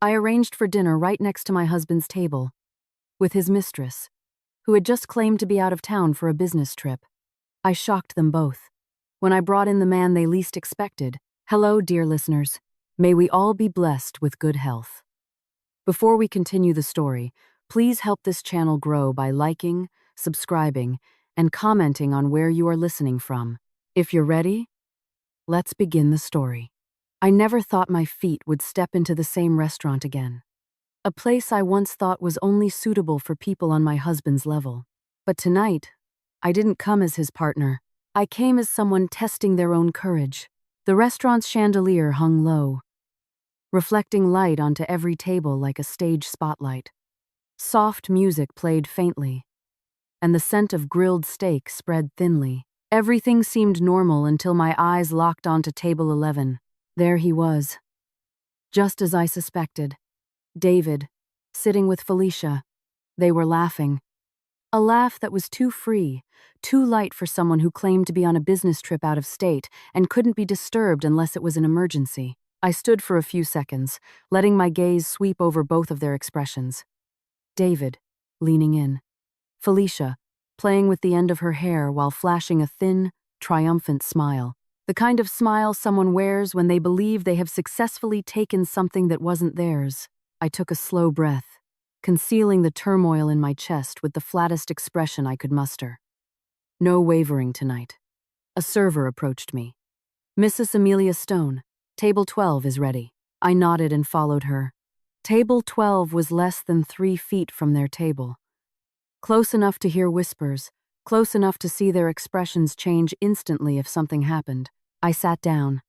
I arranged for dinner right next to my husband's table, with his mistress, who had just claimed to be out of town for a business trip. I shocked them both when I brought in the man they least expected. Hello, dear listeners. May we all be blessed with good health. Before we continue the story, please help this channel grow by liking, subscribing, and commenting on where you are listening from. If you're ready, let's begin the story. I never thought my feet would step into the same restaurant again. A place I once thought was only suitable for people on my husband's level. But tonight, I didn't come as his partner. I came as someone testing their own courage. The restaurant's chandelier hung low, reflecting light onto every table like a stage spotlight. Soft music played faintly, and the scent of grilled steak spread thinly. Everything seemed normal until my eyes locked onto table 11. There he was, just as I suspected. David, sitting with Felicia. They were laughing. A laugh that was too free, too light for someone who claimed to be on a business trip out of state and couldn't be disturbed unless it was an emergency. I stood for a few seconds, letting my gaze sweep over both of their expressions. David, leaning in. Felicia, playing with the end of her hair while flashing a thin, triumphant smile. The kind of smile someone wears when they believe they have successfully taken something that wasn't theirs. I took a slow breath, concealing the turmoil in my chest with the flattest expression I could muster. No wavering tonight. A server approached me. Mrs. Amelia Stone, table 12 is ready. I nodded and followed her. Table 12 was less than 3 feet from their table. Close enough to hear whispers, close enough to see their expressions change instantly if something happened. I sat down,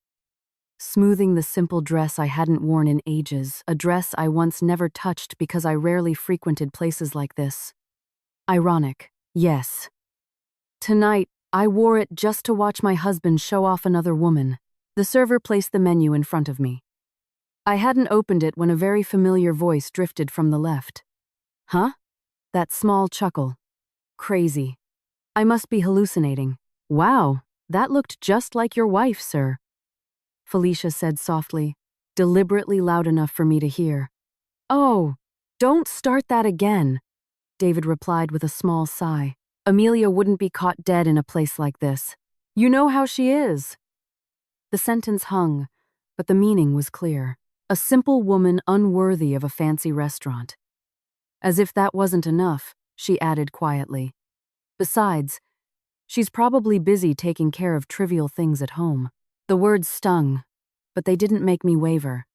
smoothing the simple dress I hadn't worn in ages, a dress I once never touched because I rarely frequented places like this. Ironic, yes. Tonight, I wore it just to watch my husband show off another woman. The server placed the menu in front of me. I hadn't opened it when a very familiar voice drifted from the left. Huh? That small chuckle. Crazy. I must be hallucinating. Wow, that looked just like your wife, sir. Felicia said softly, deliberately loud enough for me to hear. Oh, don't start that again, David replied with a small sigh. Amelia wouldn't be caught dead in a place like this. You know how she is. The sentence hung, but the meaning was clear. A simple woman unworthy of a fancy restaurant. As if that wasn't enough, she added quietly. Besides, she's probably busy taking care of trivial things at home. The words stung, but they didn't make me waver.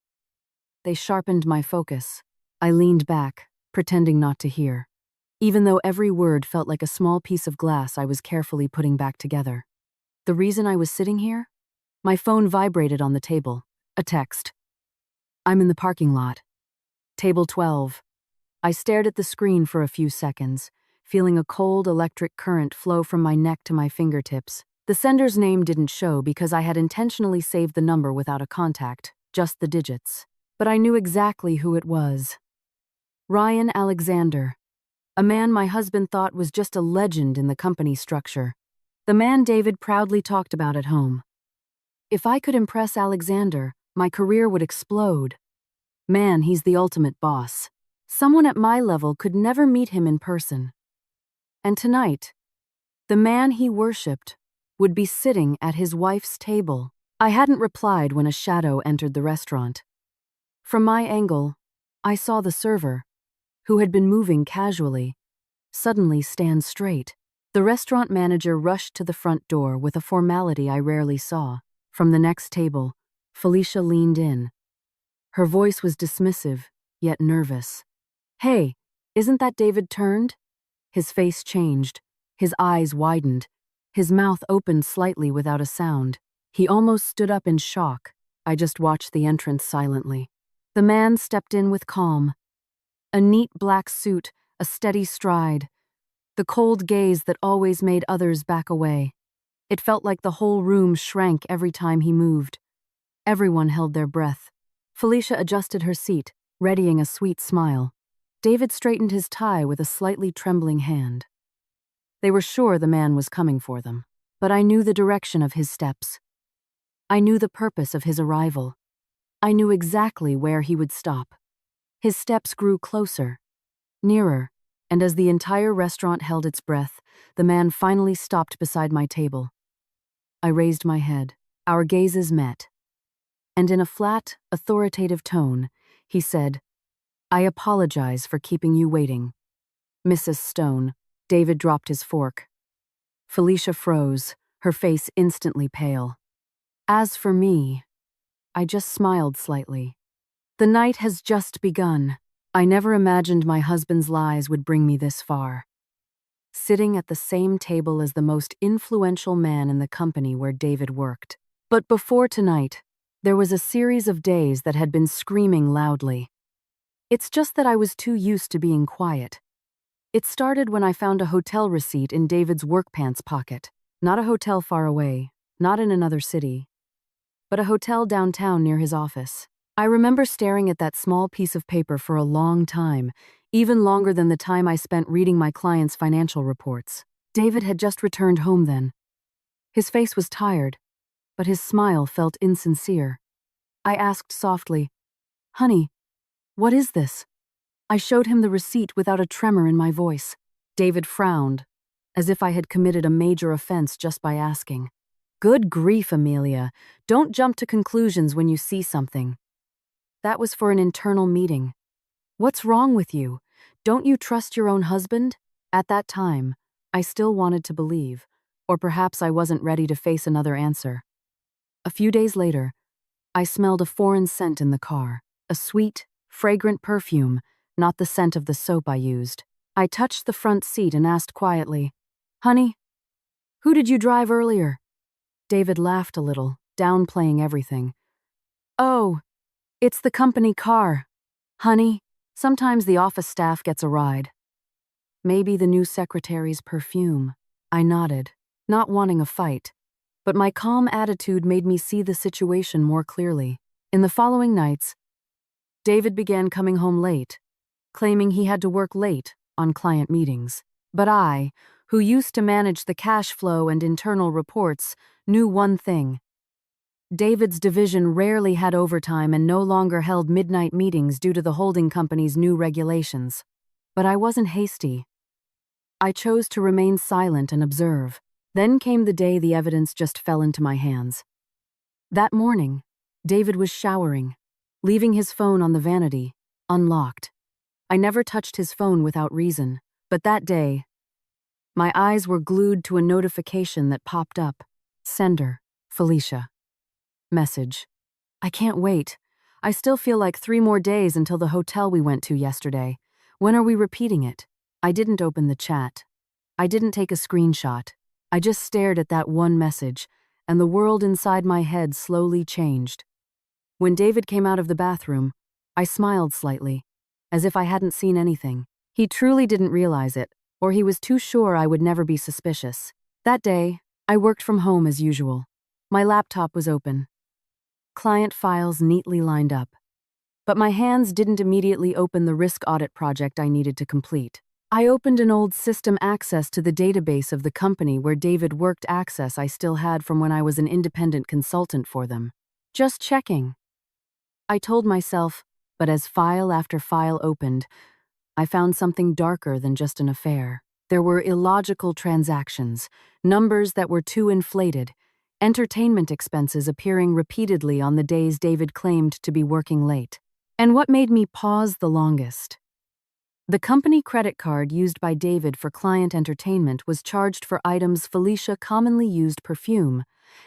They sharpened my focus. I leaned back, pretending not to hear, even though every word felt like a small piece of glass I was carefully putting back together. The reason I was sitting here? My phone vibrated on the table. A text. I'm in the parking lot. Table 12. I stared at the screen for a few seconds, feeling a cold electric current flow from my neck to my fingertips. The sender's name didn't show because I had intentionally saved the number without a contact, just the digits. But I knew exactly who it was. Ryan Alexander, a man my husband thought was just a legend in the company structure. The man David proudly talked about at home. If I could impress Alexander, my career would explode. Man, he's the ultimate boss. Someone at my level could never meet him in person. And tonight, the man he worshipped would be sitting at his wife's table. I hadn't replied when a shadow entered the restaurant. From my angle, I saw the server, who had been moving casually, suddenly stand straight. The restaurant manager rushed to the front door with a formality I rarely saw. From the next table, Felicia leaned in. Her voice was dismissive, yet nervous. Hey, isn't that David turned? His face changed. His eyes widened. His mouth opened slightly without a sound. He almost stood up in shock. I just watched the entrance silently. The man stepped in with calm. A neat black suit, a steady stride. The cold gaze that always made others back away. It felt like the whole room shrank every time he moved. Everyone held their breath. Felicia adjusted her seat, readying a sweet smile. David straightened his tie with a slightly trembling hand. They were sure the man was coming for them, but I knew the direction of his steps. I knew the purpose of his arrival. I knew exactly where he would stop. His steps grew closer, nearer, and as the entire restaurant held its breath, the man finally stopped beside my table. I raised my head. Our gazes met. And in a flat, authoritative tone, he said, "I apologize for keeping you waiting." Mrs. Stone. David dropped his fork. Felicia froze, her face instantly pale. As for me, I just smiled slightly. The night has just begun. I never imagined my husband's lies would bring me this far. Sitting at the same table as the most influential man in the company where David worked. But before tonight, there was a series of days that had been screaming loudly. It's just that I was too used to being quiet. It started when I found a hotel receipt in David's work pants pocket. Not a hotel far away, not in another city, but a hotel downtown near his office. I remember staring at that small piece of paper for a long time, even longer than the time I spent reading my clients' financial reports. David had just returned home then. His face was tired, but his smile felt insincere. I asked softly, "Honey, what is this?" I showed him the receipt without a tremor in my voice. David frowned, as if I had committed a major offense just by asking. "Good grief, Amelia. Don't jump to conclusions when you see something. That was for an internal meeting. What's wrong with you? Don't you trust your own husband?" At that time, I still wanted to believe, or perhaps I wasn't ready to face another answer. A few days later, I smelled a foreign scent in the car, a sweet, fragrant perfume, not the scent of the soap I used. I touched the front seat and asked quietly, "Honey, who did you drive earlier?" David laughed a little, downplaying everything. "Oh, it's the company car. Honey, sometimes the office staff gets a ride." "Maybe the new secretary's perfume." I nodded, not wanting a fight, but my calm attitude made me see the situation more clearly. In the following nights, David began coming home late, claiming he had to work late on client meetings. But I, who used to manage the cash flow and internal reports, knew one thing. David's division rarely had overtime and no longer held midnight meetings due to the holding company's new regulations. But I wasn't hasty. I chose to remain silent and observe. Then came the day the evidence just fell into my hands. That morning, David was showering, leaving his phone on the vanity, unlocked. I never touched his phone without reason, but that day, my eyes were glued to a notification that popped up. Sender, Felicia. Message. "I can't wait. I still feel like 3 more days until the hotel we went to yesterday. When are we repeating it?" I didn't open the chat. I didn't take a screenshot. I just stared at that one message, and the world inside my head slowly changed. When David came out of the bathroom, I smiled slightly, as if I hadn't seen anything. He truly didn't realize it, or he was too sure I would never be suspicious. That day, I worked from home as usual. My laptop was open. Client files neatly lined up. But my hands didn't immediately open the risk audit project I needed to complete. I opened an old system access to the database of the company where David worked, access I still had from when I was an independent consultant for them. Just checking, I told myself, but as file after file opened, I found something darker than just an affair. There were illogical transactions, numbers that were too inflated, entertainment expenses appearing repeatedly on the days David claimed to be working late. And what made me pause the longest? The company credit card used by David for client entertainment was charged for items Felicia commonly used: perfume,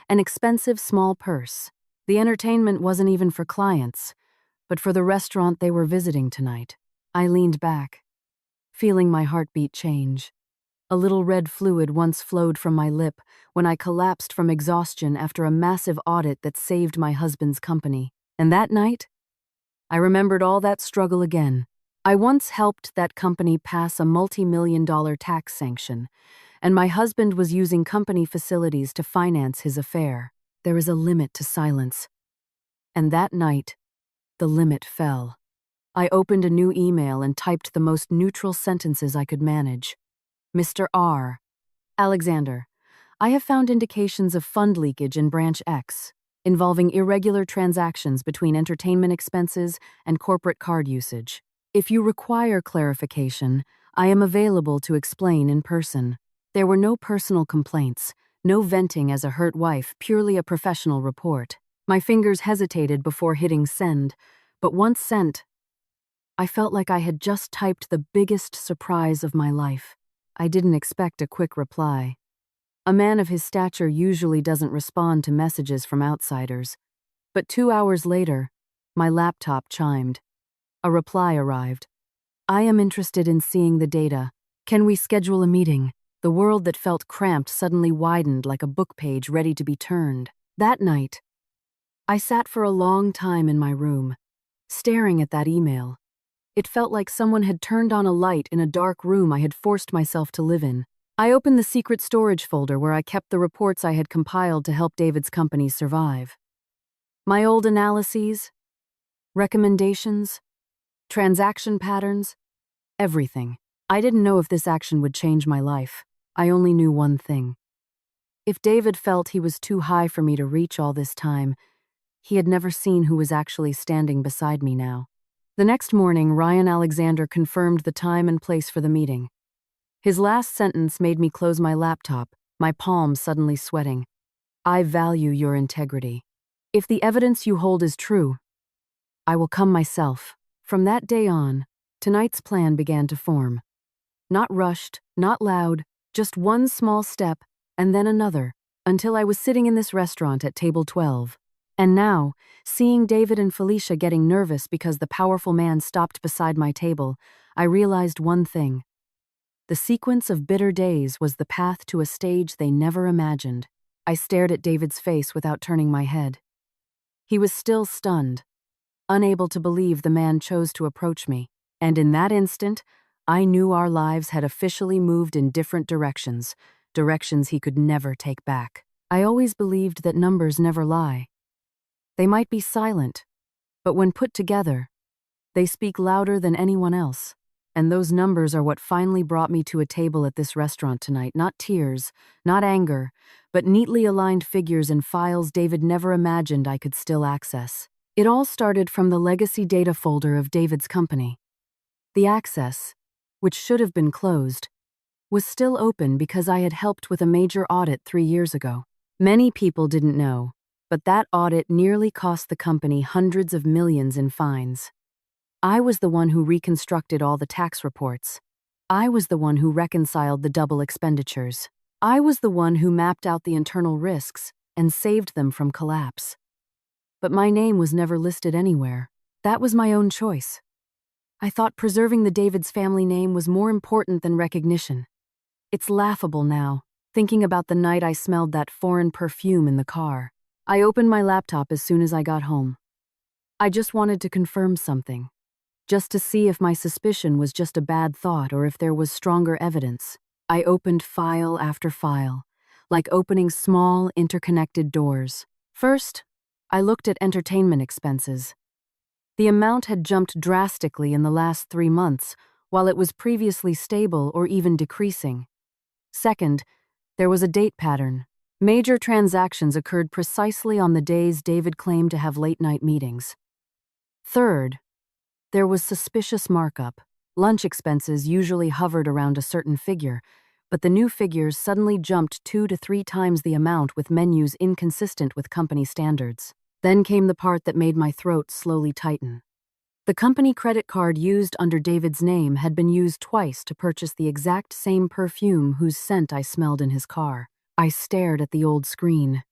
an expensive small purse. The entertainment wasn't even for clients, but for the restaurant they were visiting tonight. I leaned back, feeling my heartbeat change. A little red fluid once flowed from my lip when I collapsed from exhaustion after a massive audit that saved my husband's company. And that night, I remembered all that struggle again. I once helped that company pass a multi-million-dollar tax sanction, and my husband was using company facilities to finance his affair. There is a limit to silence. And that night, the limit fell. I opened a new email and typed the most neutral sentences I could manage. Mr. R. Alexander, I have found indications of fund leakage in Branch X, involving irregular transactions between entertainment expenses and corporate card usage. If you require clarification, I am available to explain in person. There were no personal complaints, no venting as a hurt wife, purely a professional report. My fingers hesitated before hitting send, but once sent, I felt like I had just typed the biggest surprise of my life. I didn't expect a quick reply. A man of his stature usually doesn't respond to messages from outsiders. But 2 hours later, my laptop chimed. A reply arrived. I am interested in seeing the data. Can we schedule a meeting? The world that felt cramped suddenly widened like a book page ready to be turned. That night, I sat for a long time in my room, staring at that email. It felt like someone had turned on a light in a dark room I had forced myself to live in. I opened the secret storage folder where I kept the reports I had compiled to help David's company survive. My old analyses, recommendations, transaction patterns, everything. I didn't know if this action would change my life. I only knew one thing. If David felt he was too high for me to reach all this time, he had never seen who was actually standing beside me now. The next morning, Ryan Alexander confirmed the time and place for the meeting. His last sentence made me close my laptop, my palms suddenly sweating. I value your integrity. If the evidence you hold is true, I will come myself. From that day on, tonight's plan began to form. Not rushed, not loud, just one small step, and then another, until I was sitting in this restaurant at table 12. And now, seeing David and Felicia getting nervous because the powerful man stopped beside my table, I realized one thing. The sequence of bitter days was the path to a stage they never imagined. I stared at David's face without turning my head. He was still stunned, unable to believe the man chose to approach me, and in that instant, I knew our lives had officially moved in different directions he could never take back. I always believed that numbers never lie. They might be silent, but when put together, they speak louder than anyone else. And those numbers are what finally brought me to a table at this restaurant tonight. Not tears, not anger, but neatly aligned figures and files David never imagined I could still access. It all started from the legacy data folder of David's company. The access, which should have been closed, was still open because I had helped with a major audit 3 years ago. Many people didn't know, but that audit nearly cost the company hundreds of millions in fines. I was the one who reconstructed all the tax reports. I was the one who reconciled the double expenditures. I was the one who mapped out the internal risks and saved them from collapse. But my name was never listed anywhere. That was my own choice. I thought preserving the David's family name was more important than recognition. It's laughable now, thinking about the night I smelled that foreign perfume in the car. I opened my laptop as soon as I got home. I just wanted to confirm something. Just to see if my suspicion was just a bad thought or if there was stronger evidence. I opened file after file, like opening small, interconnected doors. First, I looked at entertainment expenses. The amount had jumped drastically in the last 3 months, while it was previously stable or even decreasing. Second, there was a date pattern. Major transactions occurred precisely on the days David claimed to have late-night meetings. Third, there was suspicious markup. Lunch expenses usually hovered around a certain figure, but the new figures suddenly jumped 2 to 3 times the amount with menus inconsistent with company standards. Then came the part that made my throat slowly tighten. The company credit card used under David's name had been used twice to purchase the exact same perfume whose scent I smelled in his car. I stared at the old screen.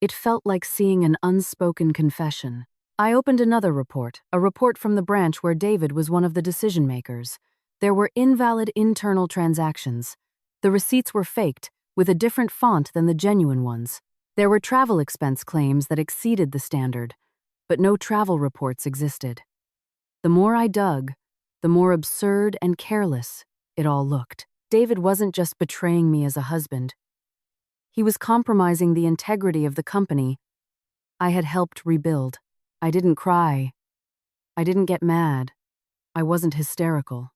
It felt like seeing an unspoken confession. I opened another report, a report from the branch where David was one of the decision-makers. There were invalid internal transactions. The receipts were faked, with a different font than the genuine ones. There were travel expense claims that exceeded the standard, but no travel reports existed. The more I dug, the more absurd and careless it all looked. David wasn't just betraying me as a husband. He was compromising the integrity of the company I had helped rebuild. I didn't cry. I didn't get mad. I wasn't hysterical.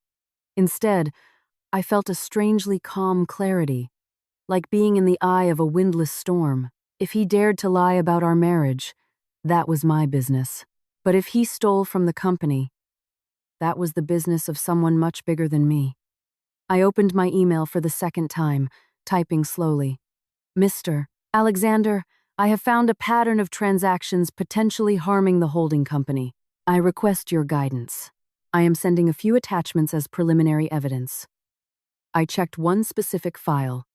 Instead, I felt a strangely calm clarity, like being in the eye of a windless storm. If he dared to lie about our marriage, that was my business. But if he stole from the company, that was the business of someone much bigger than me. I opened my email for the second time, typing slowly. Mr. Alexander, I have found a pattern of transactions potentially harming the holding company. I request your guidance. I am sending a few attachments as preliminary evidence. I checked one specific file.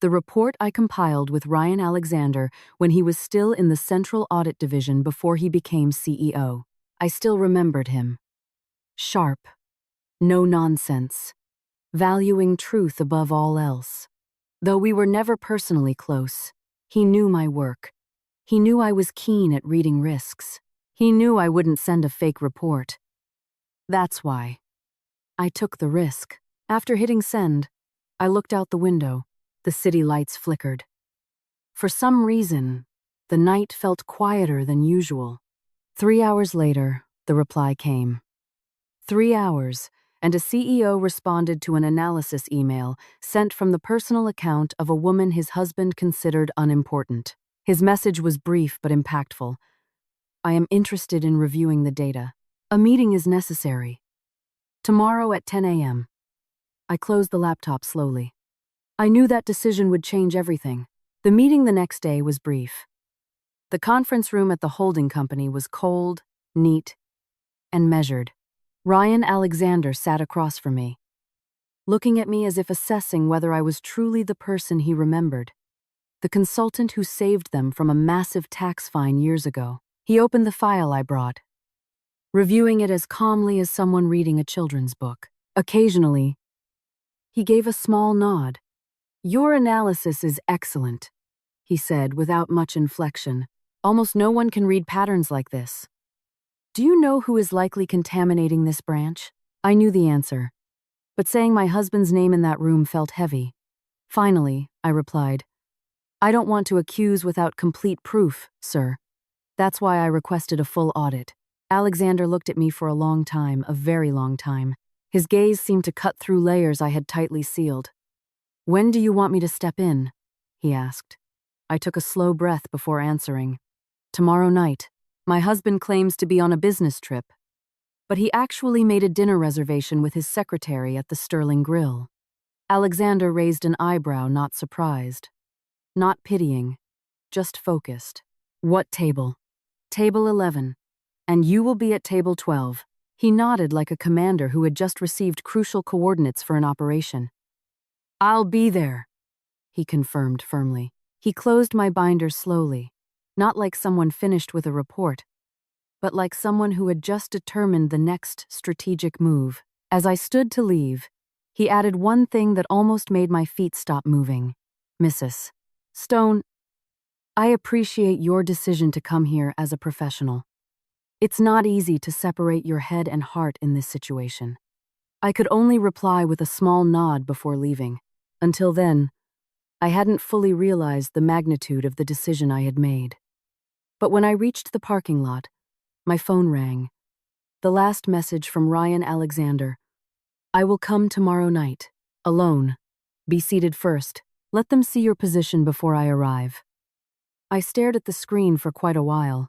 The report I compiled with Ryan Alexander when he was still in the Central Audit Division before he became CEO. I still remembered him. Sharp. No nonsense. Valuing truth above all else. Though we were never personally close, he knew my work. He knew I was keen at reading risks. He knew I wouldn't send a fake report. That's why. I took the risk. After hitting send, I looked out the window. The city lights flickered. For some reason, the night felt quieter than usual. 3 hours later, the reply came. 3 hours, and a CEO responded to an analysis email sent from the personal account of a woman his husband considered unimportant. His message was brief but impactful. I am interested in reviewing the data. A meeting is necessary. Tomorrow at 10 a.m. I closed the laptop slowly. I knew that decision would change everything. The meeting the next day was brief. The conference room at the holding company was cold, neat, and measured. Ryan Alexander sat across from me, looking at me as if assessing whether I was truly the person he remembered. The consultant who saved them from a massive tax fine years ago. He opened the file I brought, reviewing it as calmly as someone reading a children's book. Occasionally, he gave a small nod. Your analysis is excellent, he said without much inflection. Almost no one can read patterns like this. Do you know who is likely contaminating this branch? I knew the answer, but saying my husband's name in that room felt heavy. Finally, I replied, I don't want to accuse without complete proof, sir. That's why I requested a full audit. Alexander looked at me for a long time, a very long time. His gaze seemed to cut through layers I had tightly sealed. When do you want me to step in? He asked. I took a slow breath before answering. Tomorrow night. My husband claims to be on a business trip, but he actually made a dinner reservation with his secretary at the Sterling Grill. Alexander raised an eyebrow, not surprised. Not pitying, just focused. What table? Table 11. And you will be at table 12. He nodded like a commander who had just received crucial coordinates for an operation. I'll be there, he confirmed firmly. He closed my binder slowly, not like someone finished with a report, but like someone who had just determined the next strategic move. As I stood to leave, he added one thing that almost made my feet stop moving. Mrs. Stone, I appreciate your decision to come here as a professional. It's not easy to separate your head and heart in this situation. I could only reply with a small nod before leaving. Until then, I hadn't fully realized the magnitude of the decision I had made. But when I reached the parking lot, my phone rang. The last message from Ryan Alexander. I will come tomorrow night, alone. Be seated first. Let them see your position before I arrive. I stared at the screen for quite a while.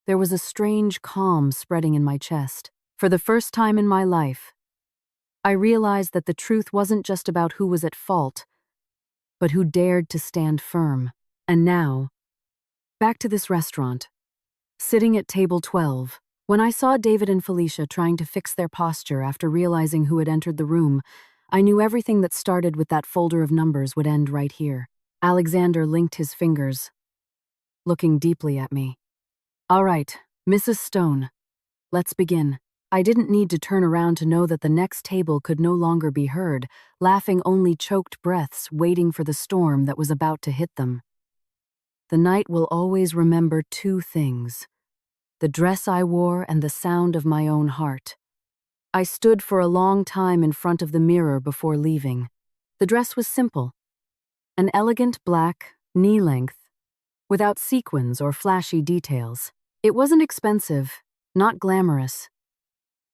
There was a strange calm spreading in my chest. For the first time in my life, I realized that the truth wasn't just about who was at fault, but who dared to stand firm. And now, back to this restaurant. Sitting at table 12, when I saw David and Felicia trying to fix their posture after realizing who had entered the room, I knew everything that started with that folder of numbers would end right here. Alexander linked his fingers, looking deeply at me. All right, Mrs. Stone, let's begin. I didn't need to turn around to know that the next table could no longer be heard, laughing only choked breaths waiting for the storm that was about to hit them. The night will always remember two things: the dress I wore and the sound of my own heart. I stood for a long time in front of the mirror before leaving. The dress was simple. An elegant black, knee-length, without sequins or flashy details. It wasn't expensive, not glamorous.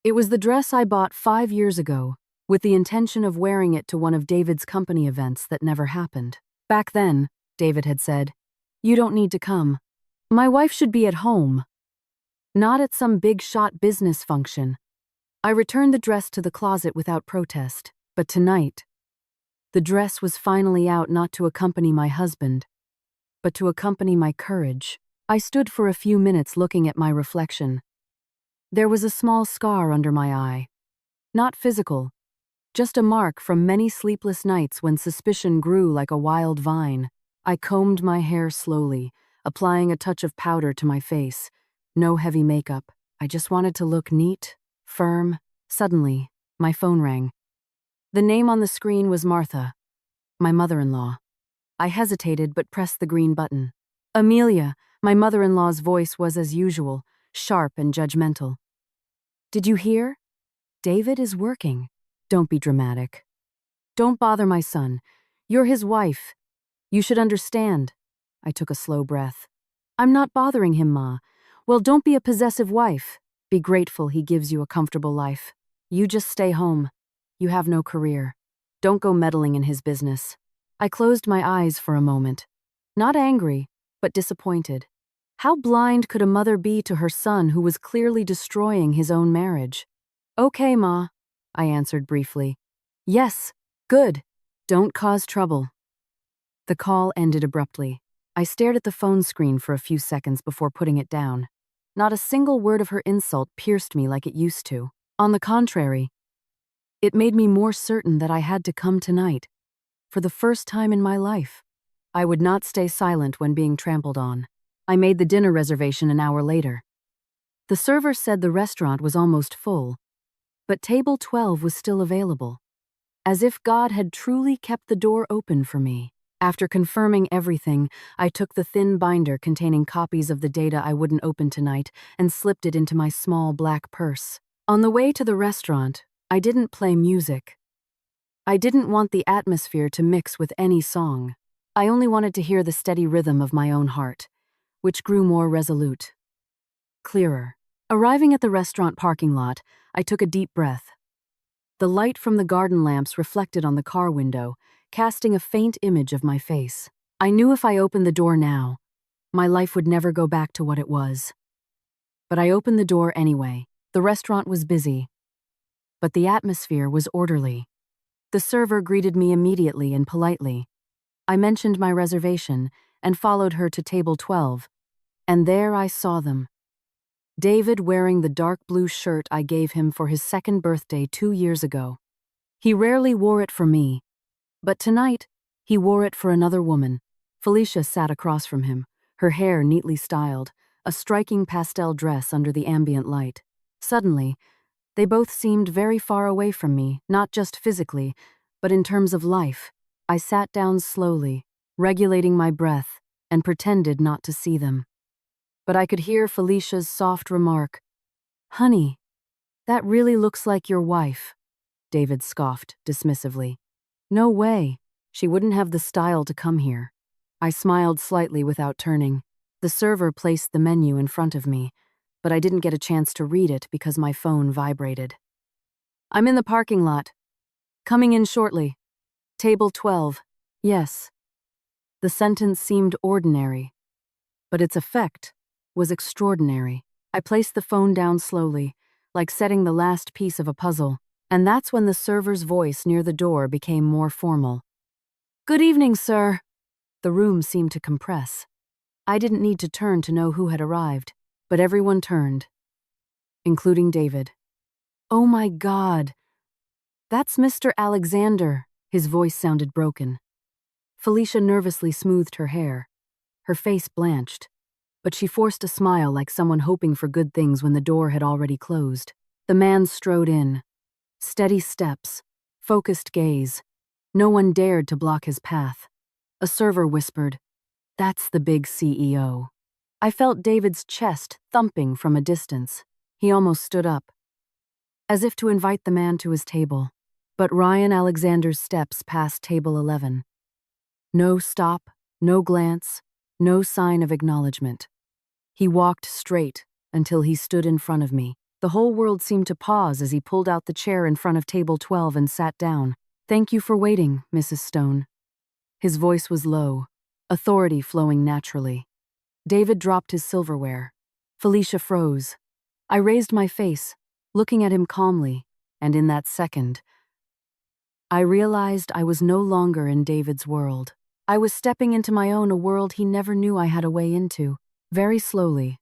It was the dress I bought 5 years ago, with the intention of wearing it to one of David's company events that never happened. Back then, David had said, "You don't need to come. My wife should be at home, not at some big-shot business function." I returned the dress to the closet without protest, but tonight, the dress was finally out not to accompany my husband, but to accompany my courage. I stood for a few minutes looking at my reflection. There was a small scar under my eye. Not physical, just a mark from many sleepless nights when suspicion grew like a wild vine. I combed my hair slowly, applying a touch of powder to my face. No heavy makeup. I just wanted to look neat, firm. Suddenly, my phone rang. The name on the screen was Martha, my mother-in-law. I hesitated but pressed the green button. Amelia, my mother-in-law's voice was as usual, sharp and judgmental. Did you hear? David is working. Don't be dramatic. Don't bother my son. You're his wife. You should understand. I took a slow breath. I'm not bothering him, Ma. Well, don't be a possessive wife. Be grateful he gives you a comfortable life. You just stay home. You have no career. Don't go meddling in his business. I closed my eyes for a moment. Not angry, but disappointed. How blind could a mother be to her son who was clearly destroying his own marriage? Okay, Ma, I answered briefly. Yes, good. Don't cause trouble. The call ended abruptly. I stared at the phone screen for a few seconds before putting it down. Not a single word of her insult pierced me like it used to. On the contrary, it made me more certain that I had to come tonight. For the first time in my life, I would not stay silent when being trampled on. I made the dinner reservation an hour later. The server said the restaurant was almost full, but table 12 was still available, as if God had truly kept the door open for me. After confirming everything, I took the thin binder containing copies of the data I wouldn't open tonight and slipped it into my small black purse. On the way to the restaurant, I didn't play music. I didn't want the atmosphere to mix with any song. I only wanted to hear the steady rhythm of my own heart, which grew more resolute, clearer. Arriving at the restaurant parking lot, I took a deep breath. The light from the garden lamps reflected on the car window, casting a faint image of my face. I knew if I opened the door now, my life would never go back to what it was. But I opened the door anyway. The restaurant was busy, but the atmosphere was orderly. The server greeted me immediately and politely. I mentioned my reservation and followed her to table 12, and there I saw them. David wearing the dark blue shirt I gave him for his second birthday 2 years ago. He rarely wore it for me, but tonight he wore it for another woman. Felicia sat across from him, her hair neatly styled, a striking pastel dress under the ambient light. Suddenly, they both seemed very far away from me, not just physically, but in terms of life. I sat down slowly, regulating my breath, and pretended not to see them. But I could hear Felicia's soft remark, "Honey, that really looks like your wife." David scoffed dismissively. "No way. She wouldn't have the style to come here." I smiled slightly without turning. The server placed the menu in front of me, but I didn't get a chance to read it because my phone vibrated. "I'm in the parking lot. Coming in shortly. Table 12. Yes." The sentence seemed ordinary, but its effect was extraordinary. I placed the phone down slowly, like setting the last piece of a puzzle, and that's when the server's voice near the door became more formal. "Good evening, sir." The room seemed to compress. I didn't need to turn to know who had arrived, but everyone turned, including David. "Oh my God. That's Mr. Alexander." His voice sounded broken. Felicia nervously smoothed her hair. Her face blanched, but she forced a smile like someone hoping for good things when the door had already closed. The man strode in. Steady steps, focused gaze. No one dared to block his path. A server whispered, "That's the big CEO." I felt David's chest thumping from a distance. He almost stood up, as if to invite the man to his table. But Ryan Alexander's steps passed table 11. No stop, no glance, no sign of acknowledgement. He walked straight until he stood in front of me. The whole world seemed to pause as he pulled out the chair in front of table 12 and sat down. "Thank you for waiting, Mrs. Stone." His voice was low, authority flowing naturally. David dropped his silverware. Felicia froze. I raised my face, looking at him calmly, and in that second, I realized I was no longer in David's world. I was stepping into my own, a world he never knew I had a way into. Very slowly,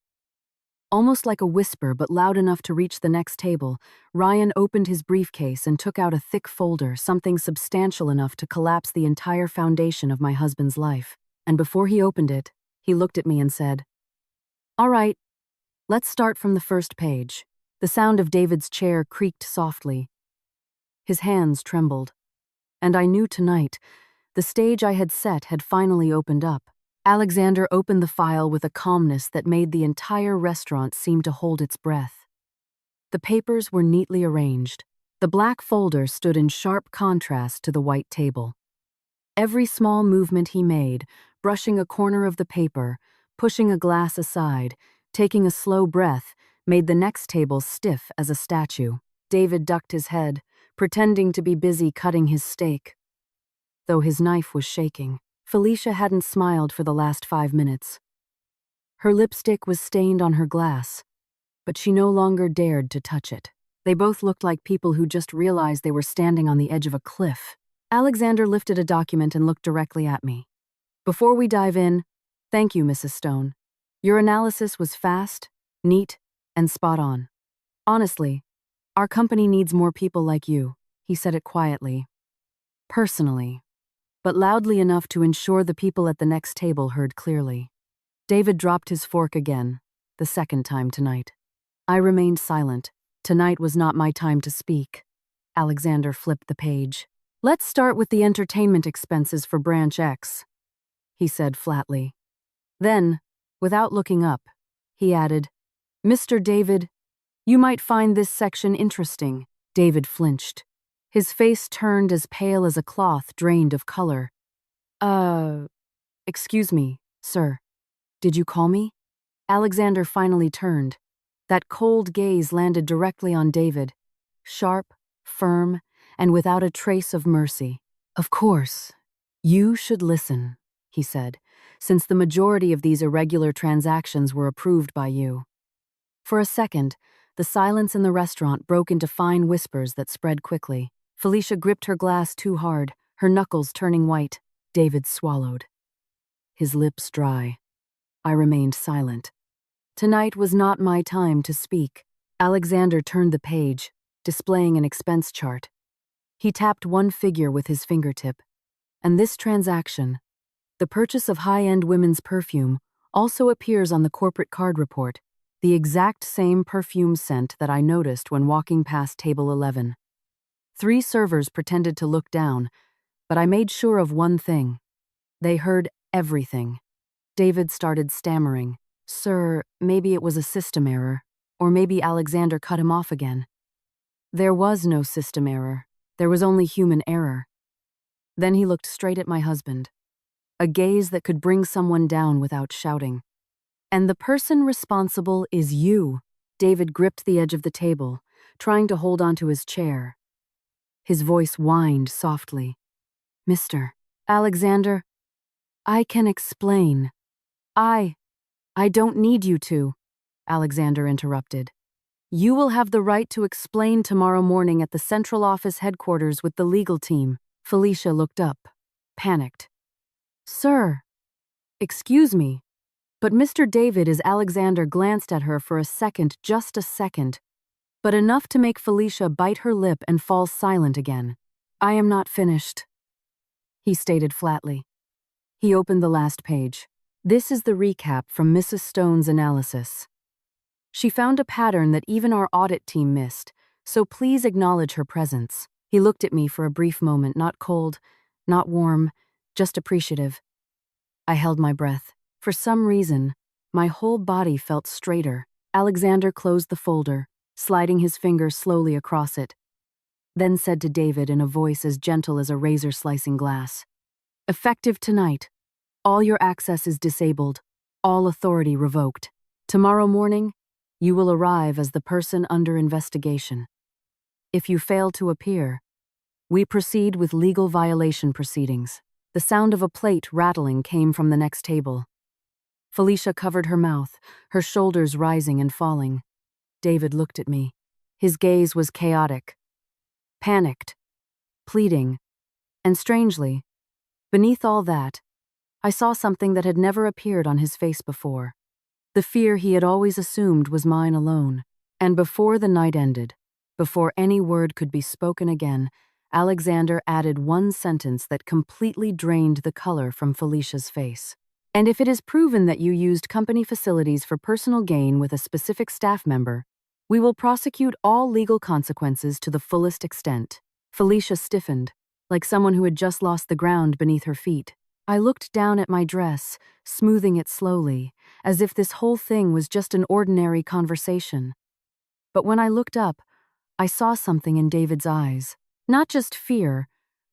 almost like a whisper but loud enough to reach the next table, Ryan opened his briefcase and took out a thick folder, something substantial enough to collapse the entire foundation of my husband's life. And before he opened it, he looked at me and said, "All right, let's start from the first page." The sound of David's chair creaked softly. His hands trembled. And I knew tonight, the stage I had set had finally opened up. Alexander opened the file with a calmness that made the entire restaurant seem to hold its breath. The papers were neatly arranged. The black folder stood in sharp contrast to the white table. Every small movement he made, brushing a corner of the paper, pushing a glass aside, taking a slow breath, made the next table stiff as a statue. David ducked his head, pretending to be busy cutting his steak, though his knife was shaking. Felicia hadn't smiled for the last 5 minutes. Her lipstick was stained on her glass, but she no longer dared to touch it. They both looked like people who just realized they were standing on the edge of a cliff. Alexander lifted a document and looked directly at me. "Before we dive in, thank you, Mrs. Stone. Your analysis was fast, neat, and spot on. Honestly, our company needs more people like you." He said it quietly, personally, but loudly enough to ensure the people at the next table heard clearly. David dropped his fork again, the second time tonight. I remained silent. Tonight was not my time to speak. Alexander flipped the page. "Let's start with the entertainment expenses for Branch X," he said flatly. Then, without looking up, he added, "Mr. David, you might find this section interesting." David flinched. His face turned as pale as a cloth drained of color. Excuse me, sir. Did you call me?" Alexander finally turned. That cold gaze landed directly on David, sharp, firm, and without a trace of mercy. "Of course, you should listen," he said, "since the majority of these irregular transactions were approved by you." For a second, the silence in the restaurant broke into fine whispers that spread quickly. Felicia gripped her glass too hard, her knuckles turning white. David swallowed, his lips dry. I remained silent. Tonight was not my time to speak. Alexander turned the page, displaying an expense chart. He tapped one figure with his fingertip. And this transaction, the purchase of high-end women's perfume, also appears on the corporate card report, the exact same perfume scent that I noticed when walking past table 11. 3 servers pretended to look down, but I made sure of one thing. They heard everything. David started stammering. "Sir, maybe it was a system error, or maybe Alexander cut him off again." "There was no system error. There was only human error." Then he looked straight at my husband, a gaze that could bring someone down without shouting. "And the person responsible is you." David gripped the edge of the table, trying to hold onto his chair. His voice whined softly. "Mr. Alexander, I can explain." I don't need you to," Alexander interrupted. "You will have the right to explain tomorrow morning at the central office headquarters with the legal team." Felicia looked up, panicked. "Sir, excuse me, but Mr. David," as Alexander glanced at her for a second, just a second, but enough to make Felicia bite her lip and fall silent again. "I am not finished," he stated flatly. He opened the last page. "This is the recap from Mrs. Stone's analysis. She found a pattern that even our audit team missed, so please acknowledge her presence." He looked at me for a brief moment, not cold, not warm, just appreciative. I held my breath. For some reason, my whole body felt straighter. Alexander closed the folder, sliding his finger slowly across it, then said to David in a voice as gentle as a razor slicing glass, "Effective tonight. All your access is disabled, all authority revoked. Tomorrow morning, you will arrive as the person under investigation. If you fail to appear, we proceed with legal violation proceedings." The sound of a plate rattling came from the next table. Felicia covered her mouth, her shoulders rising and falling. David looked at me. His gaze was chaotic, panicked, pleading, and strangely, beneath all that, I saw something that had never appeared on his face before. The fear he had always assumed was mine alone. And before the night ended, before any word could be spoken again, Alexander added one sentence that completely drained the color from Felicia's face. "And if it is proven that you used company facilities for personal gain with a specific staff member, we will prosecute all legal consequences to the fullest extent." Felicia stiffened, like someone who had just lost the ground beneath her feet. I looked down at my dress, smoothing it slowly, as if this whole thing was just an ordinary conversation. But when I looked up, I saw something in David's eyes. Not just fear,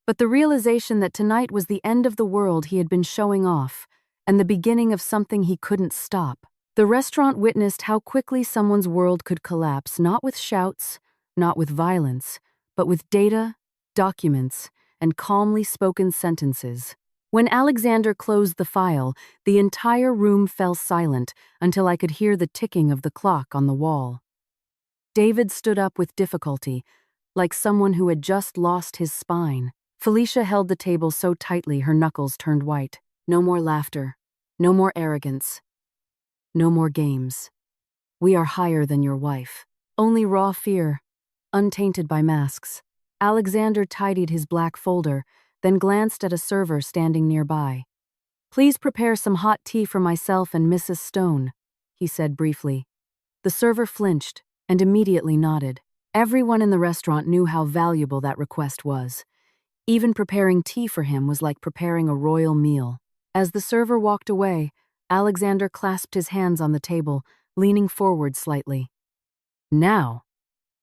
but the realization that tonight was the end of the world he had been showing off, and the beginning of something he couldn't stop. The restaurant witnessed how quickly someone's world could collapse, not with shouts, not with violence, but with data, documents, and calmly spoken sentences. When Alexander closed the file, the entire room fell silent until I could hear the ticking of the clock on the wall. David stood up with difficulty, like someone who had just lost his spine. Felicia held the table so tightly her knuckles turned white. No more laughter. No more arrogance. No more games. We are higher than your wife. Only raw fear, untainted by masks. Alexander tidied his black folder, then glanced at a server standing nearby. "Please prepare some hot tea for myself and Mrs. Stone," he said briefly. The server flinched and immediately nodded. Everyone in the restaurant knew how valuable that request was. Even preparing tea for him was like preparing a royal meal. As the server walked away, Alexander clasped his hands on the table, leaning forward slightly. "Now,"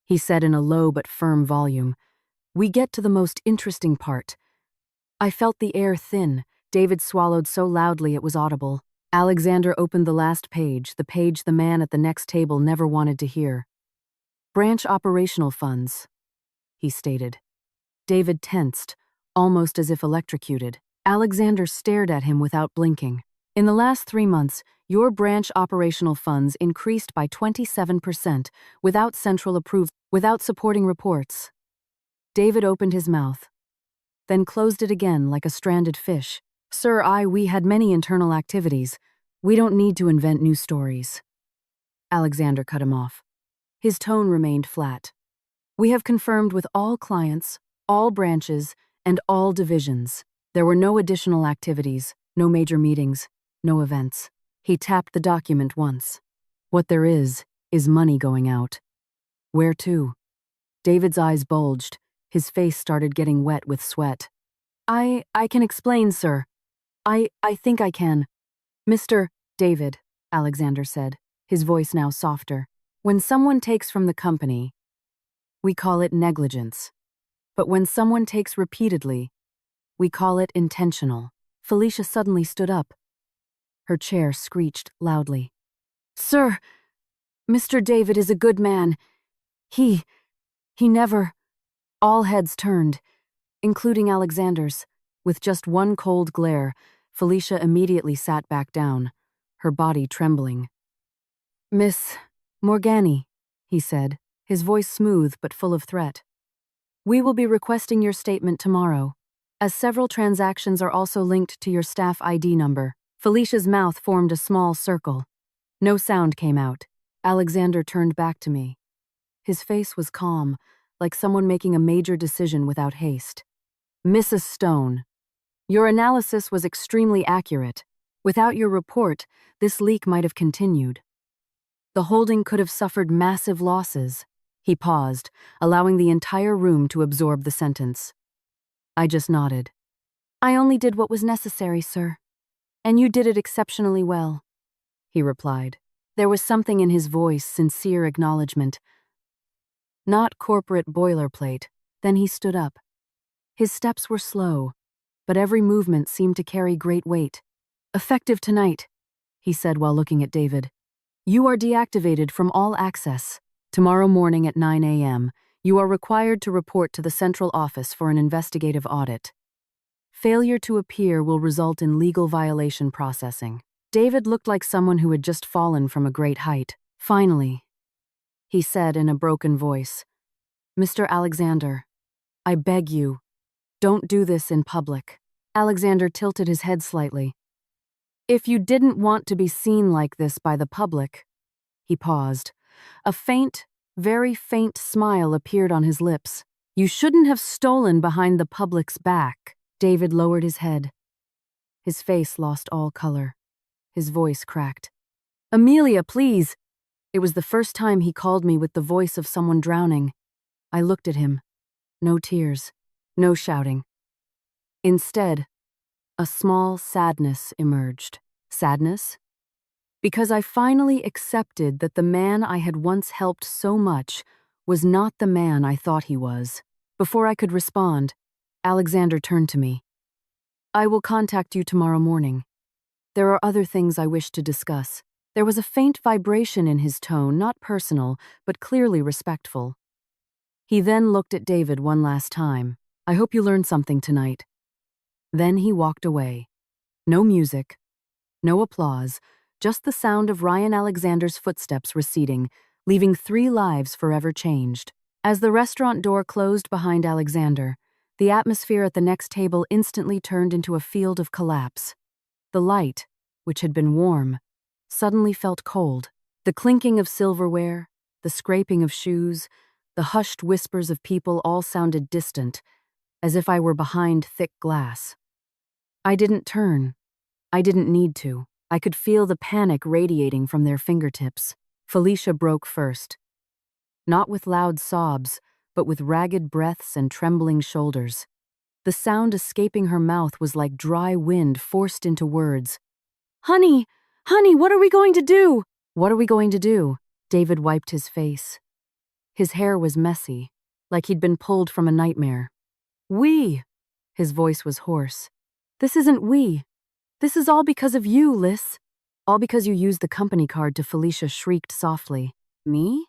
he said in a low but firm volume, "we get to the most interesting part." I felt the air thin. David swallowed so loudly it was audible. Alexander opened the last page, the page the man at the next table never wanted to hear. "Branch operational funds," he stated. David tensed, almost as if electrocuted. Alexander stared at him without blinking. "In the last 3 months, your branch operational funds increased by 27% without central approval, without supporting reports." David opened his mouth, then closed it again like a stranded fish. "Sir, we had many internal activities. We don't need to invent new stories." Alexander cut him off. His tone remained flat. "We have confirmed with all clients, all branches, and all divisions. There were no additional activities, no major meetings, no events." He tapped the document once. "What there is money going out." "Where to?" David's eyes bulged. His face started getting wet with sweat. I can explain, sir. I think I can." "Mr. David," Alexander said, his voice now softer. "When someone takes from the company, we call it negligence. But when someone takes repeatedly, we call it intentional." Felicia suddenly stood up. Her chair screeched loudly. "Sir, Mr. David is a good man. He never—" All heads turned, including Alexander's. With just one cold glare, Felicia immediately sat back down, her body trembling. "Miss Morgani," he said, his voice smooth but full of threat. "We will be requesting your statement tomorrow, as several transactions are also linked to your staff ID number." Felicia's mouth formed a small circle. No sound came out. Alexander turned back to me. His face was calm, like someone making a major decision without haste. "Mrs. Stone, your analysis was extremely accurate. Without your report, this leak might have continued. The holding could have suffered massive losses." He paused, allowing the entire room to absorb the sentence. I just nodded. "I only did what was necessary, sir. And you did it exceptionally well," he replied. There was something in his voice, sincere acknowledgement. Not corporate boilerplate. Then he stood up. His steps were slow, but every movement seemed to carry great weight. "Effective tonight," he said while looking at David. "You are deactivated from all access. Tomorrow morning at 9 a.m., you are required to report to the central office for an investigative audit. Failure to appear will result in legal violation processing." David looked like someone who had just fallen from a great height. Finally, he said in a broken voice. Mr. Alexander, I beg you, don't do this in public. Alexander tilted his head slightly. If you didn't want to be seen like this by the public. He paused. A faint, very faint smile appeared on his lips. You shouldn't have stolen behind the public's back. David lowered his head. His face lost all color. His voice cracked. Amelia, please! It was the first time he called me with the voice of someone drowning. I looked at him. No tears. No shouting. Instead, a small sadness emerged. Sadness? Because I finally accepted that the man I had once helped so much was not the man I thought he was. Before I could respond, Alexander turned to me. I will contact you tomorrow morning. There are other things I wish to discuss. There was a faint vibration in his tone, not personal, but clearly respectful. He then looked at David one last time. I hope you learned something tonight. Then he walked away. No music, no applause, just the sound of Ryan Alexander's footsteps receding, leaving 3 lives forever changed. As the restaurant door closed behind Alexander, the atmosphere at the next table instantly turned into a field of collapse. The light, which had been warm, suddenly felt cold. The clinking of silverware, the scraping of shoes, the hushed whispers of people all sounded distant, as if I were behind thick glass. I didn't turn. I didn't need to. I could feel the panic radiating from their fingertips. Felicia broke first. Not with loud sobs, but with ragged breaths and trembling shoulders. The sound escaping her mouth was like dry wind forced into words. Honey, what are we going to do? What are we going to do? David wiped his face. His hair was messy, like he'd been pulled from a nightmare. We. His voice was hoarse. This isn't we. This is all because of you, Liz. All because you used the company card to Felicia shrieked softly. Me?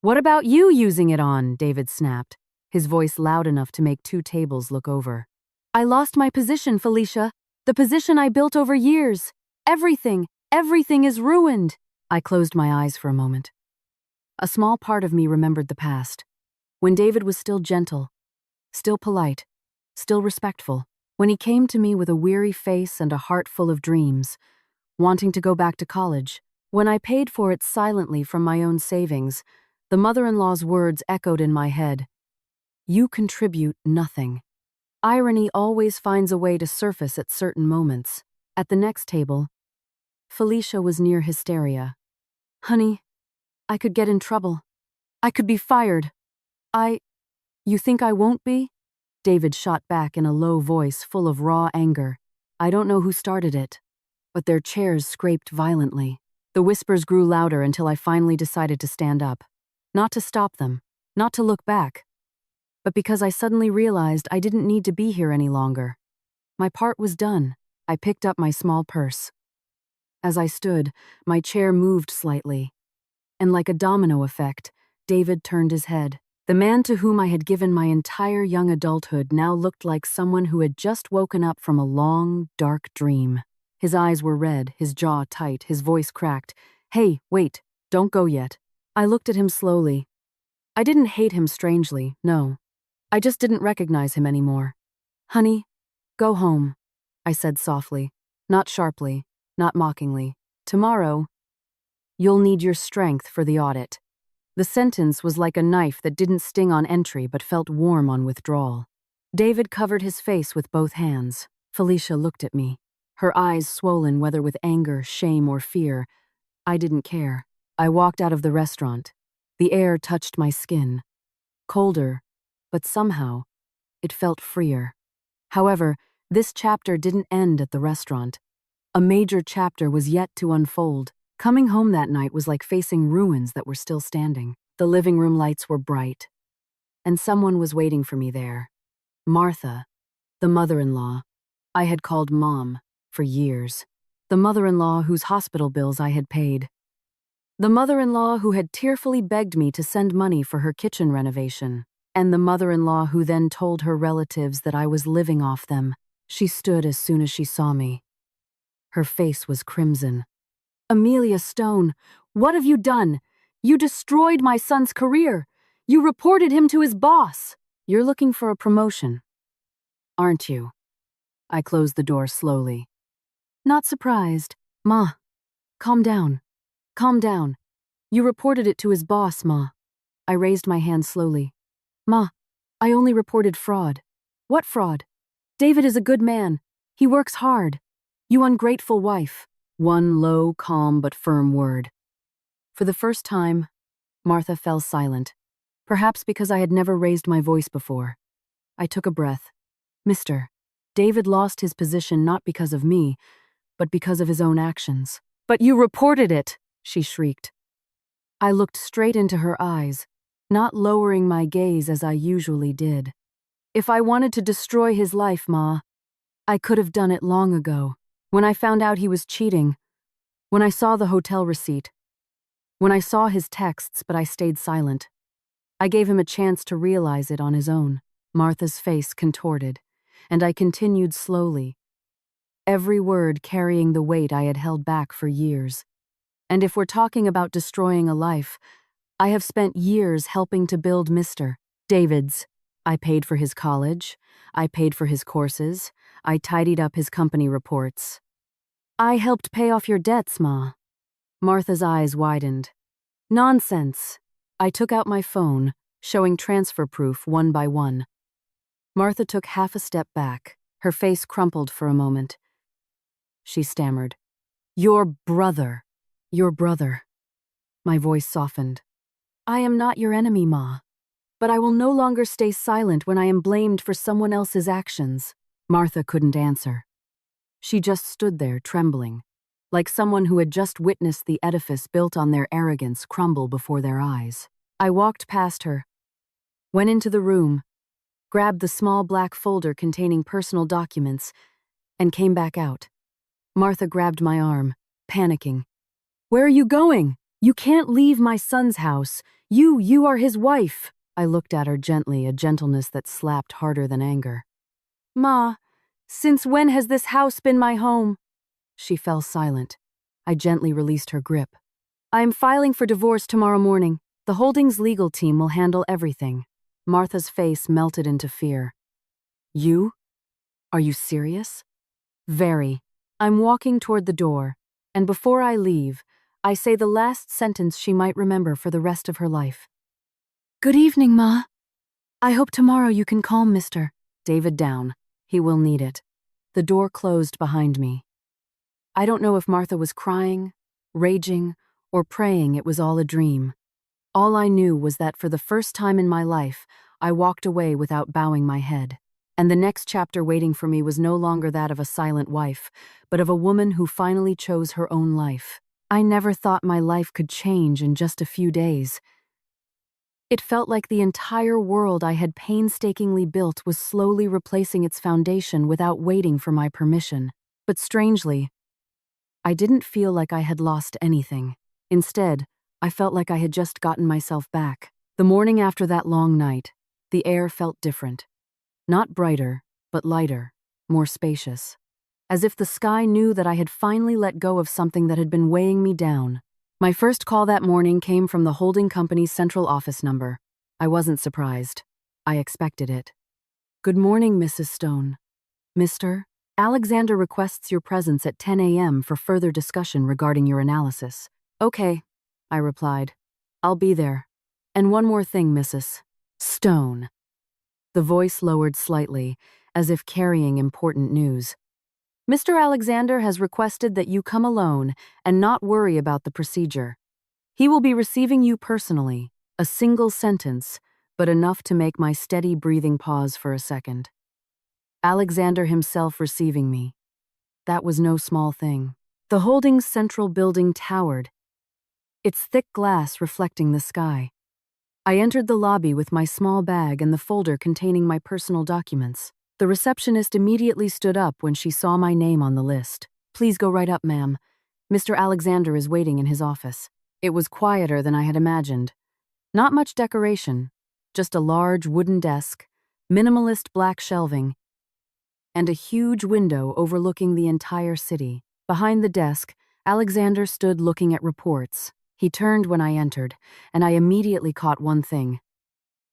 What about you using it on? David snapped, his voice loud enough to make 2 tables look over. I lost my position, Felicia. The position I built over years. Everything is ruined. I closed my eyes for a moment. A small part of me remembered the past, when David was still gentle, still polite, still respectful, when he came to me with a weary face and a heart full of dreams, wanting to go back to college. When I paid for it silently from my own savings, the mother-in-law's words echoed in my head. You contribute nothing. Irony always finds a way to surface at certain moments. At the next table, Felicia was near hysteria. Honey, I could get in trouble. I could be fired. You think I won't be? David shot back in a low voice full of raw anger. I don't know who started it, but their chairs scraped violently. The whispers grew louder until I finally decided to stand up. Not to stop them, not to look back, but because I suddenly realized I didn't need to be here any longer. My part was done. I picked up my small purse. As I stood, my chair moved slightly, and like a domino effect, David turned his head. The man to whom I had given my entire young adulthood now looked like someone who had just woken up from a long, dark dream. His eyes were red, his jaw tight, his voice cracked. Hey, wait, don't go yet. I looked at him slowly. I didn't hate him strangely, no. I just didn't recognize him anymore. Honey, go home, I said softly, not sharply, not mockingly. Tomorrow, you'll need your strength for the audit. The sentence was like a knife that didn't sting on entry but felt warm on withdrawal. David covered his face with both hands. Felicia looked at me, her eyes swollen whether with anger, shame, or fear. I didn't care. I walked out of the restaurant. The air touched my skin. Colder, but somehow, it felt freer. However, this chapter didn't end at the restaurant. A major chapter was yet to unfold. Coming home that night was like facing ruins that were still standing. The living room lights were bright, and someone was waiting for me there. Martha, the mother-in-law. I had called Mom for years. The mother-in-law whose hospital bills I had paid. The mother-in-law who had tearfully begged me to send money for her kitchen renovation. And the mother-in-law who then told her relatives that I was living off them. She stood as soon as she saw me. Her face was crimson. Amelia Stone, what have you done? You destroyed my son's career. You reported him to his boss. You're looking for a promotion, aren't you? I closed the door slowly. Not surprised. Ma, calm down. Calm down. You reported it to his boss, Ma. I raised my hand slowly. Ma, I only reported fraud. What fraud? David is a good man. He works hard. You ungrateful wife. One low, calm, but firm word. For the first time, Martha fell silent, perhaps because I had never raised my voice before. I took a breath. Mister, David lost his position not because of me, but because of his own actions. But you reported it, she shrieked. I looked straight into her eyes, not lowering my gaze as I usually did. If I wanted to destroy his life, Ma, I could have done it long ago. When I found out he was cheating, when I saw the hotel receipt, when I saw his texts, but I stayed silent. I gave him a chance to realize it on his own. Martha's face contorted, and I continued slowly, every word carrying the weight I had held back for years. And if we're talking about destroying a life, I have spent years helping to build Mr. David's. I paid for his college, I paid for his courses, I tidied up his company reports. I helped pay off your debts, Ma. Martha's eyes widened. Nonsense. I took out my phone, showing transfer proof one by one. Martha took half a step back, her face crumpled for a moment. She stammered. Your brother. Your brother. My voice softened. I am not your enemy, Ma. But I will no longer stay silent when I am blamed for someone else's actions. Martha couldn't answer. She just stood there, trembling, like someone who had just witnessed the edifice built on their arrogance crumble before their eyes. I walked past her, went into the room, grabbed the small black folder containing personal documents, and came back out. Martha grabbed my arm, panicking. Where are you going? You can't leave my son's house. You are his wife. I looked at her gently, a gentleness that slapped harder than anger. Ma, since when has this house been my home? She fell silent. I gently released her grip. I am filing for divorce tomorrow morning. The Holdings legal team will handle everything. Martha's face melted into fear. You? Are you serious? Very. I'm walking toward the door, and before I leave, I say the last sentence she might remember for the rest of her life. Good evening, Ma. I hope tomorrow you can calm Mr. David down. He will need it. The door closed behind me. I don't know if Martha was crying, raging, or praying it was all a dream. All I knew was that for the first time in my life, I walked away without bowing my head. And the next chapter waiting for me was no longer that of a silent wife, but of a woman who finally chose her own life. I never thought my life could change in just a few days. It felt like the entire world I had painstakingly built was slowly replacing its foundation without waiting for my permission. But strangely, I didn't feel like I had lost anything. Instead, I felt like I had just gotten myself back. The morning after that long night, the air felt different. Not brighter, but lighter, more spacious. As if the sky knew that I had finally let go of something that had been weighing me down. My first call that morning came from the holding company's central office number. I wasn't surprised. I expected it. Good morning, Mrs. Stone. Mr. Alexander requests your presence at 10 a.m. for further discussion regarding your analysis. Okay, I replied. I'll be there. And one more thing, Mrs. Stone. The voice lowered slightly, as if carrying important news. Mr. Alexander has requested that you come alone and not worry about the procedure. He will be receiving you personally, a single sentence, but enough to make my steady breathing pause for a second. Alexander himself receiving me. That was no small thing. The Holdings central building towered, its thick glass reflecting the sky. I entered the lobby with my small bag and the folder containing my personal documents. The receptionist immediately stood up when she saw my name on the list. Please go right up, ma'am. Mr. Alexander is waiting in his office. It was quieter than I had imagined. Not much decoration, just a large wooden desk, minimalist black shelving, and a huge window overlooking the entire city. Behind the desk, Alexander stood looking at reports. He turned when I entered, and I immediately caught one thing.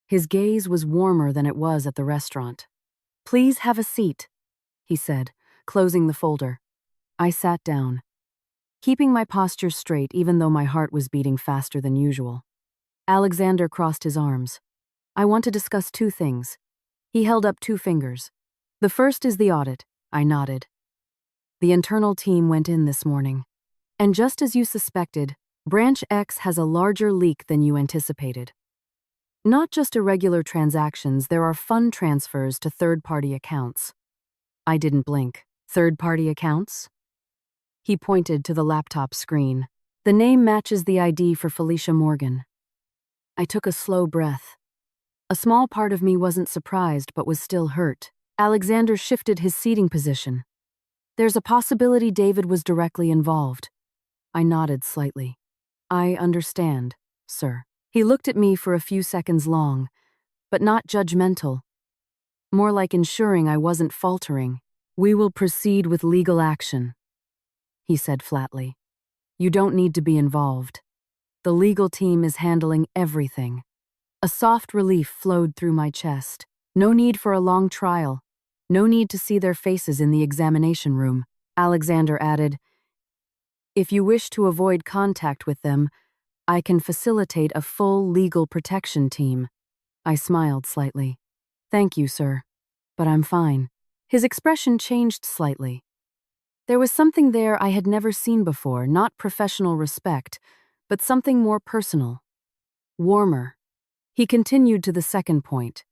His gaze was warmer than it was at the restaurant. "Please have a seat," he said, closing the folder. I sat down, keeping my posture straight even though my heart was beating faster than usual. Alexander crossed his arms. "I want to discuss two things." He held up two fingers. "The first is the audit." I nodded. "The internal team went in this morning. And just as you suspected, Branch X has a larger leak than you anticipated. Not just irregular transactions, there are fund transfers to third-party accounts." I didn't blink. "Third-party accounts?" He pointed to the laptop screen. "The name matches the ID for Felicia Morgan." I took a slow breath. A small part of me wasn't surprised but was still hurt. Alexander shifted his seating position. "There's a possibility David was directly involved." I nodded slightly. "I understand, sir." He looked at me for a few seconds long, but not judgmental. More like ensuring I wasn't faltering. "We will proceed with legal action," he said flatly. "You don't need to be involved. The legal team is handling everything." A soft relief flowed through my chest. No need for a long trial. No need to see their faces in the examination room. Alexander added, "If you wish to avoid contact with them, I can facilitate a full legal protection team." I smiled slightly. "Thank you, sir. But I'm fine." His expression changed slightly. There was something there I had never seen before, not professional respect, but something more personal. Warmer. He continued to the second point.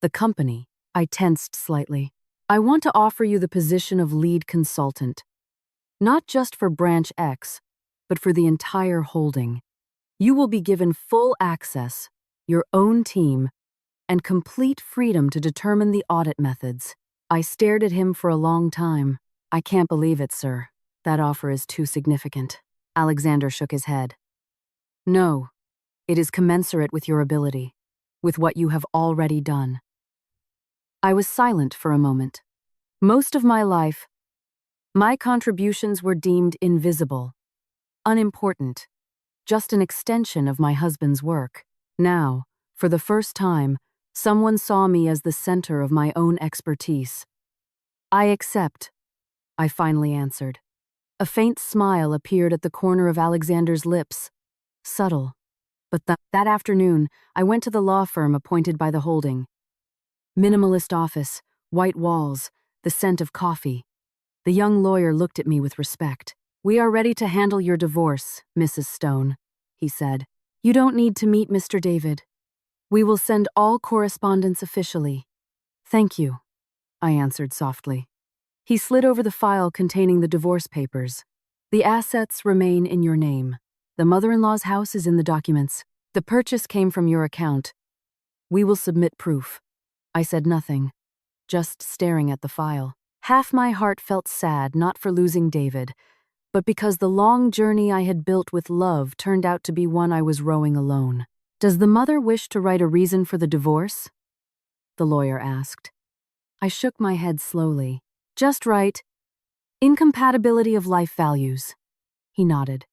"The company." I tensed slightly. "I want to offer you the position of lead consultant. Not just for Branch X, but for the entire holding. You will be given full access, your own team, and complete freedom to determine the audit methods." I stared at him for a long time. "I can't believe it, sir. That offer is too significant." Alexander shook his head. "No, it is commensurate with your ability, with what you have already done." I was silent for a moment. Most of my life, my contributions were deemed invisible, unimportant, just an extension of my husband's work. Now, for the first time, someone saw me as the center of my own expertise. "I accept," I finally answered. A faint smile appeared at the corner of Alexander's lips. Subtle. But that afternoon, I went to the law firm appointed by the holding. Minimalist office, white walls, the scent of coffee. The young lawyer looked at me with respect. "We are ready to handle your divorce, Mrs. Stone," he said. "You don't need to meet Mr. David. We will send all correspondence officially." "Thank you," I answered softly. He slid over the file containing the divorce papers. "The assets remain in your name. The mother-in-law's house is in the documents. The purchase came from your account. We will submit proof." I said nothing, just staring at the file. Half my heart felt sad not for losing David, but because the long journey I had built with love turned out to be one I was rowing alone. "Does the mother wish to write a reason for the divorce?" the lawyer asked. I shook my head slowly. "Just right. Incompatibility of life values." He nodded,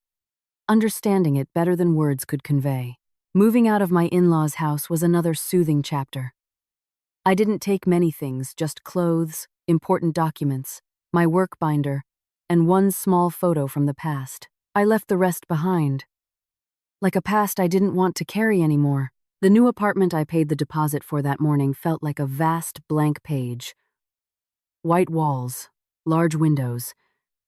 understanding it better than words could convey. Moving out of my in-laws' house was another soothing chapter. I didn't take many things, just clothes, important documents, my work binder, and one small photo from the past. I left the rest behind. Like a past I didn't want to carry anymore. The new apartment I paid the deposit for that morning felt like a vast blank page. White walls, large windows,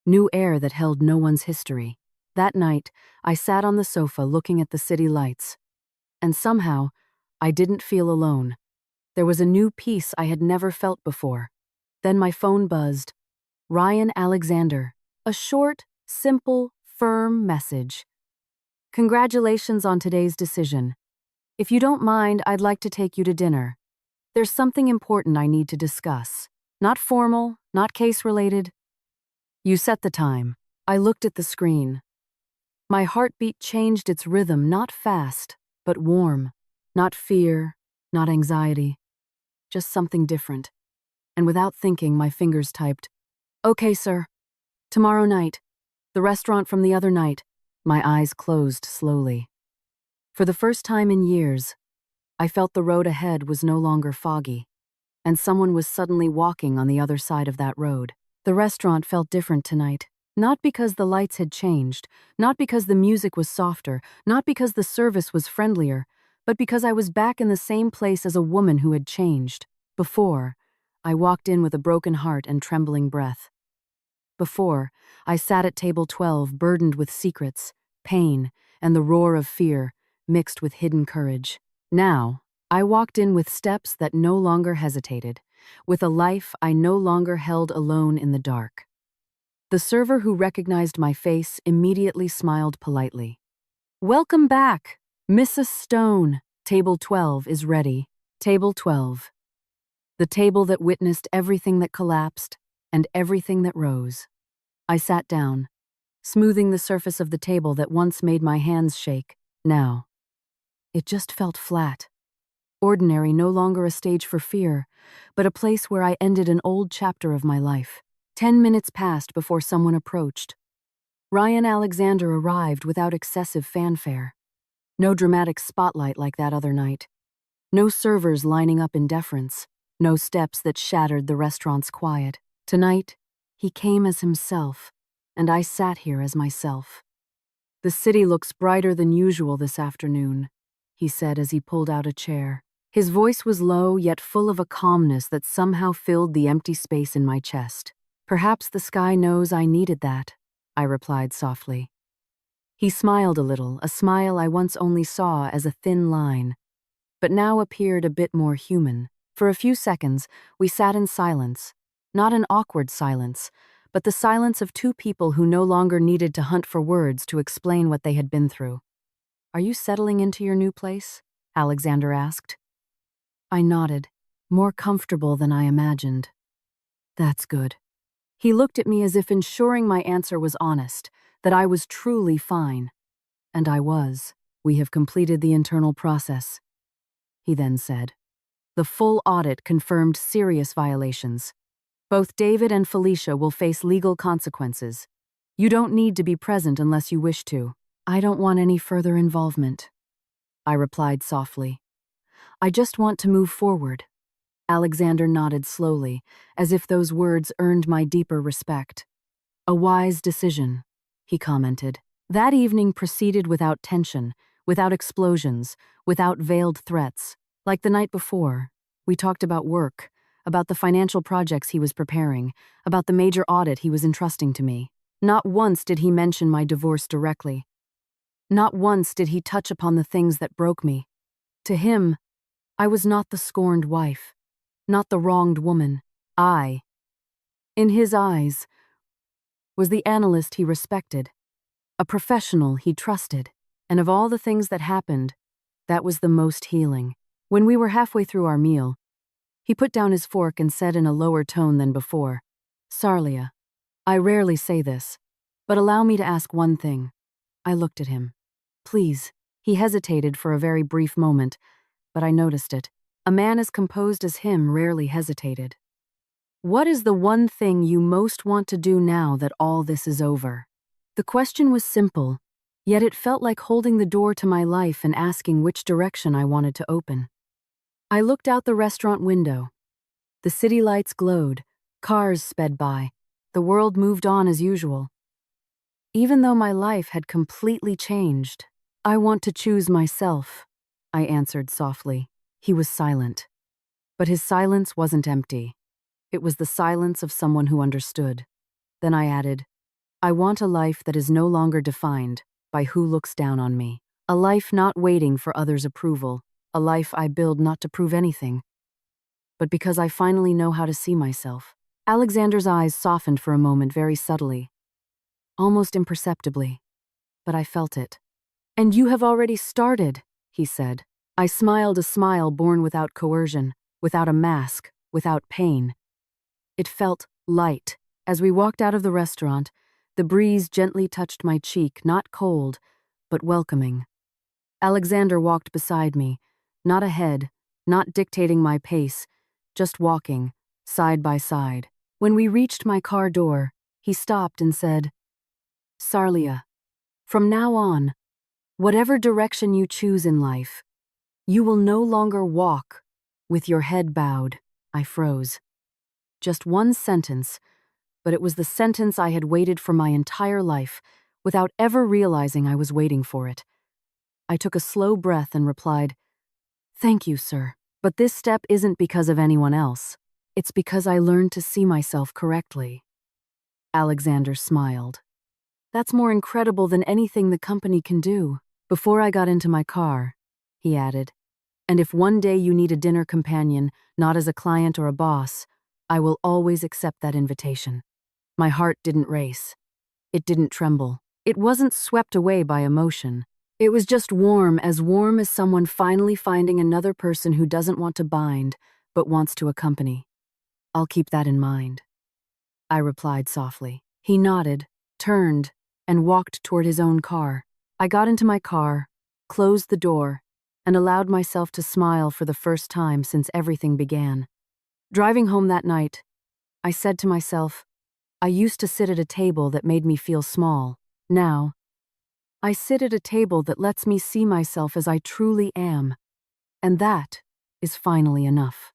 new air that held no one's history. That night, I sat on the sofa looking at the city lights. And somehow, I didn't feel alone. There was a new peace I had never felt before. Then my phone buzzed. Ryan Alexander. A short, simple, firm message. "Congratulations on today's decision. If you don't mind, I'd like to take you to dinner. There's something important I need to discuss. Not formal, not case-related." "You set the time." I looked at the screen. My heartbeat changed its rhythm, not fast, but warm. Not fear, not anxiety. Just something different. And without thinking, my fingers typed, "Okay, sir. Tomorrow night. The restaurant from the other night. My eyes closed slowly. For the first time in years, I felt the road ahead was no longer foggy, and someone was suddenly walking on the other side of that road. The restaurant felt different tonight, not because the lights had changed, not because the music was softer, not because the service was friendlier, but because I was back in the same place as a woman who had changed. Before, I walked in with a broken heart and trembling breath. Before, I sat at table 12 burdened with secrets, pain, and the roar of fear, mixed with hidden courage. Now, I walked in with steps that no longer hesitated, with a life I no longer held alone in the dark. The server who recognized my face immediately smiled politely. "Welcome back, Mrs. Stone. Table 12 is ready." Table 12. The table that witnessed everything that collapsed and everything that rose. I sat down, smoothing the surface of the table that once made my hands shake. Now, it just felt flat. Ordinary, no longer a stage for fear, but a place where I ended an old chapter of my life. 10 minutes passed before someone approached. Ryan Alexander arrived without excessive fanfare. No dramatic spotlight like that other night. No servers lining up in deference. No steps that shattered the restaurant's quiet. Tonight, he came as himself, and I sat here as myself. "The city looks brighter than usual this afternoon," he said as he pulled out a chair. His voice was low yet full of a calmness that somehow filled the empty space in my chest. "Perhaps the sky knows I needed that," I replied softly. He smiled a little, a smile I once only saw as a thin line, but now appeared a bit more human. For a few seconds, we sat in silence, not an awkward silence, but the silence of two people who no longer needed to hunt for words to explain what they had been through. "Are you settling into your new place?" Alexander asked. I nodded, more comfortable than I imagined. "That's good." He looked at me as if ensuring my answer was honest, that I was truly fine. And I was. "We have completed the internal process," he then said. "The full audit confirmed serious violations. Both David and Felicia will face legal consequences. You don't need to be present unless you wish to." "I don't want any further involvement," I replied softly. "I just want to move forward." Alexander nodded slowly, as if those words earned my deeper respect. "A wise decision," he commented. That evening proceeded without tension, without explosions, without veiled threats. Like the night before, we talked about work, about the financial projects he was preparing, about the major audit he was entrusting to me. Not once did he mention my divorce directly. Not once did he touch upon the things that broke me. To him, I was not the scorned wife, not the wronged woman. I, in his eyes, was the analyst he respected, a professional he trusted, and of all the things that happened, that was the most healing. When we were halfway through our meal, he put down his fork and said in a lower tone than before, "Sarlia, I rarely say this, but allow me to ask one thing." I looked at him. "Please." He hesitated for a very brief moment, but I noticed it. A man as composed as him rarely hesitated. "What is the one thing you most want to do now that all this is over?" The question was simple, yet it felt like holding the door to my life and asking which direction I wanted to open. I looked out the restaurant window. The city lights glowed, cars sped by, the world moved on as usual. Even though my life had completely changed, "I want to choose myself," I answered softly. He was silent. But his silence wasn't empty. It was the silence of someone who understood. Then I added, "I want a life that is no longer defined by who looks down on me. A life not waiting for others' approval. A life I build not to prove anything, but because I finally know how to see myself." Alexander's eyes softened for a moment very subtly, almost imperceptibly, but I felt it. "And you have already started," he said. I smiled a smile born without coercion, without a mask, without pain. It felt light. As we walked out of the restaurant, the breeze gently touched my cheek, not cold, but welcoming. Alexander walked beside me, not ahead, not dictating my pace, just walking, side by side. When we reached my car door, he stopped and said, "Sarlia, From now on, whatever direction you choose in life, you will no longer walk with your head bowed. I froze. Just one sentence, but it was the sentence I had waited for my entire life, without ever realizing I was waiting for it. I took a slow breath and replied, "Thank you, sir. But this step isn't because of anyone else. It's because I learned to see myself correctly." Alexander smiled. "That's more incredible than anything the company can do." Before I got into my car, he added, "And if one day you need a dinner companion, not as a client or a boss, I will always accept that invitation." My heart didn't race. It didn't tremble. It wasn't swept away by emotion. It was just warm as someone finally finding another person who doesn't want to bind, but wants to accompany. "I'll keep that in mind," I replied softly. He nodded, turned, and walked toward his own car. I got into my car, closed the door, and allowed myself to smile for the first time since everything began. Driving home that night, I said to myself, I used to sit at a table that made me feel small. Now, I sit at a table that lets me see myself as I truly am, and that is finally enough.